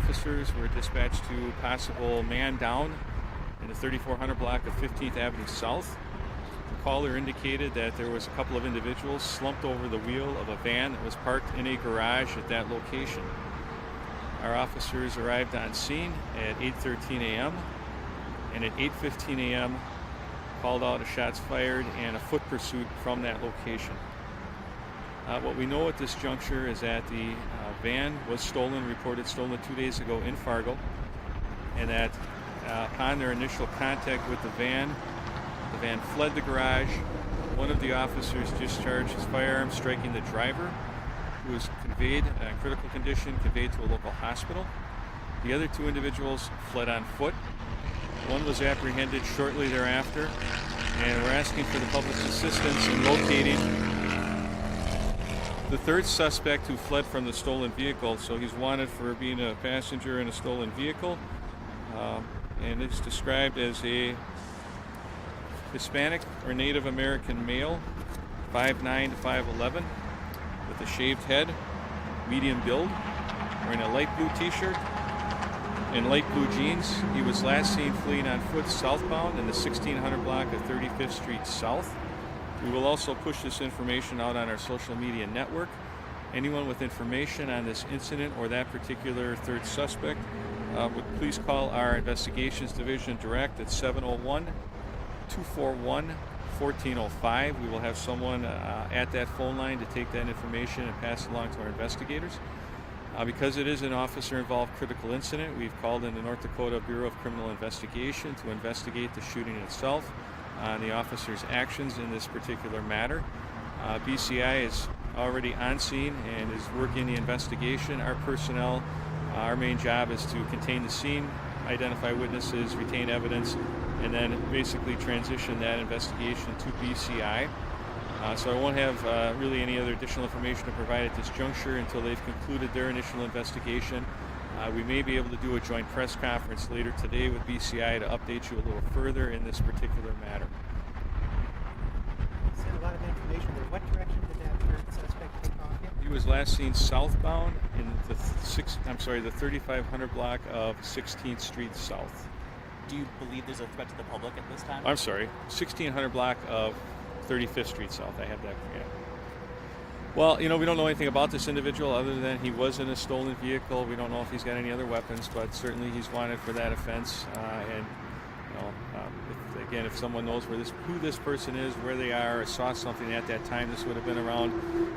officers were dispatched to possible man down in the 3400 block of 15th Avenue South. The caller indicated that there was a couple of individuals slumped over the wheel of a van that was parked in a garage at that location. Our officers arrived on scene at 8:13 a.m. and at 8:15 a.m. called out a shots fired and a foot pursuit from that location. What we know at this juncture is that the van was stolen, reported stolen 2 days ago in Fargo, and that upon their initial contact with the van fled the garage. One of the officers discharged his firearm, striking the driver, who was conveyed in critical condition, conveyed to a local hospital. The other two individuals fled on foot. One was apprehended shortly thereafter, and we're asking for the public's assistance in locating the third suspect who fled from the stolen vehicle. So he's wanted for being a passenger in a stolen vehicle, and it's described as a Hispanic or Native American male, 5'9" to 5'11", with a shaved head, medium build, wearing a light blue t-shirt and light blue jeans. He was last seen fleeing on foot southbound in the 1600 block of 35th Street South. We will also push this information out on our social media network. Anyone with information on this incident or that particular third suspect would please call our investigations division direct at 701-241-1405. We will have someone at that phone line to take that information and pass it along to our investigators. Because it is an officer-involved critical incident, we've called in the North Dakota Bureau of Criminal Investigation to investigate the shooting itself on the officer's actions in this particular matter. BCI is already on scene and is working the investigation. Our personnel, our main job is to contain the scene, identify witnesses, retain evidence, and then basically transition that investigation to BCI. So I won't have really any other additional information to provide at this juncture until they've concluded their initial investigation. We may be able to do a joint press conference later today with BCI to update you a little further in this particular matter. You said a lot of information there. What direction did that third suspect take off in? He was last seen southbound in the 3500 block of 16th Street South. Do you believe there's a threat to the public at this time? I'm sorry, 1600 block of 35th Street South. I have that. Yeah. Well, we don't know anything about this individual other than he was in a stolen vehicle. We don't know if he's got any other weapons, but certainly he's wanted for that offense. If someone knows who this person is, where they are, or saw something at that time, this would have been around,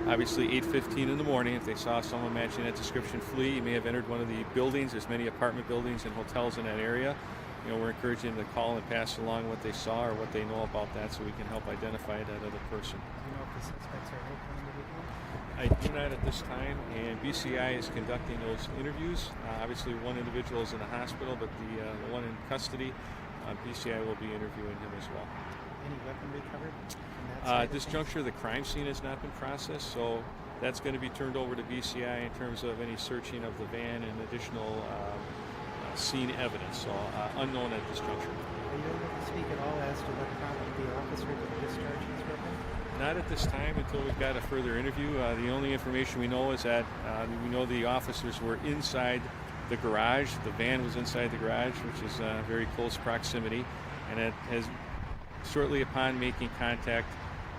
obviously, 8:15 in the morning. If they saw someone matching that description flee, he may have entered one of the buildings. There's many apartment buildings and hotels in that area. We're encouraging them to call and pass along what they saw or what they know about that so we can help identify that other person. Do you know if the suspects are local individuals? I do not at this time, and BCI is conducting those interviews. Obviously, one individual is in the hospital, but the one in custody, BCI will be interviewing him as well. Any weapon recovered from that side At this juncture, the crime scene has not been processed, so that's going to be turned over to BCI in terms of any searching of the van and additional scene evidence, so unknown at this juncture. Are you able to speak at all as to what prompted the officer to discharge his weapon? Not at this time until we've got a further interview. The only information we know is that we know the officers were inside the garage. The van was inside the garage, which is very close proximity, and it has shortly upon making contact,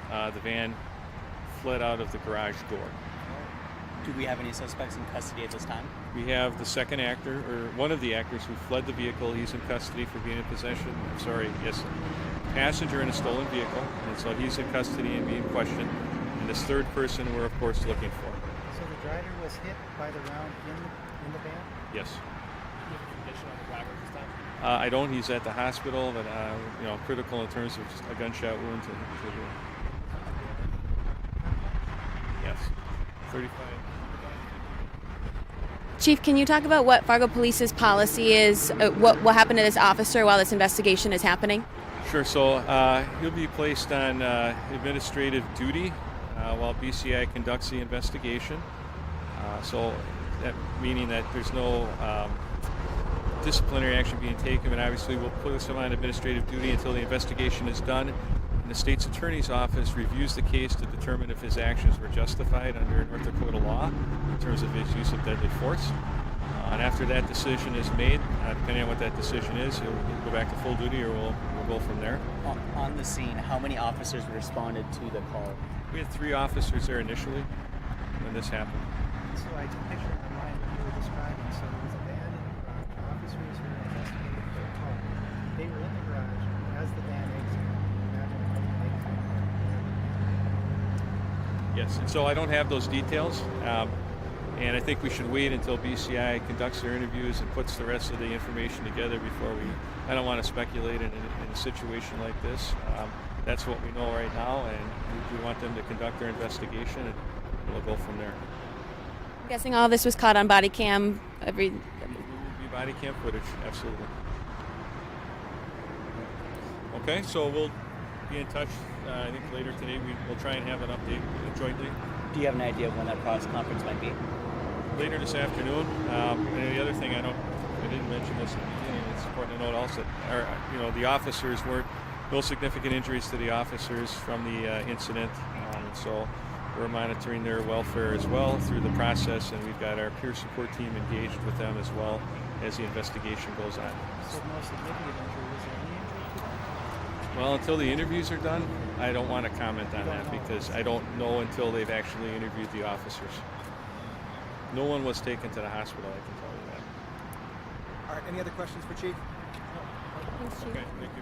the van fled out of the garage door. Do we have any suspects in custody at this time? We have the second actor, or one of the actors who fled the vehicle. He's in custody for being in possession. Passenger in a stolen vehicle, and so he's in custody and being questioned. And this third person we're, of course, looking for. So the driver was hit by the round in the van? Yes. Do you have a condition on the driver at this time? I don't. He's at the hospital, but critical in terms of just a gunshot wound to the yes, 35. Chief, can you talk about what Fargo Police's policy is? What will happen to this officer while this investigation is happening? Sure. So he'll be placed on administrative duty while BCI conducts the investigation. So that meaning that there's no disciplinary action being taken, but obviously we'll put him on administrative duty until the investigation is done. And the state's attorney's office reviews the case to determine if his actions were justified under North Dakota law in terms of his use of deadly force. And after that decision is made, depending on what that decision is, he'll go back to full duty or we'll go from there. On the scene, how many officers responded to the call? We had 3 officers there initially when this happened. So I took a picture online that you were describing. So there was a van in the garage. Officers were investigating for a call. They were in the garage as the van exited. Imagine how they exited. Yes, and so I don't have those details. And I think we should wait until BCI conducts their interviews and puts the rest of the information together before I don't want to speculate in a situation like this. That's what we know right now, and we want them to conduct their investigation, and we'll go from there. I'm guessing all this was caught on body cam. It will be body cam footage, absolutely. Okay, so we'll be in touch. I think later today we'll try and have an update jointly. Do you have an idea of when that press conference might be? Later this afternoon. And the other thing I didn't mention this in the beginning. It's important to note also that the officers no significant injuries to the officers from the incident, and so we're monitoring their welfare as well through the process, and we've got our peer support team engaged with them as well as the investigation goes on. So the most significant injury was there any injury to them? Well, until the interviews are done, I don't want to comment on that because I don't know until they've actually interviewed the officers. No one was taken to the hospital, I can tell you that. All right, any other questions for Chief? Thanks, Chief. Okay, thank you.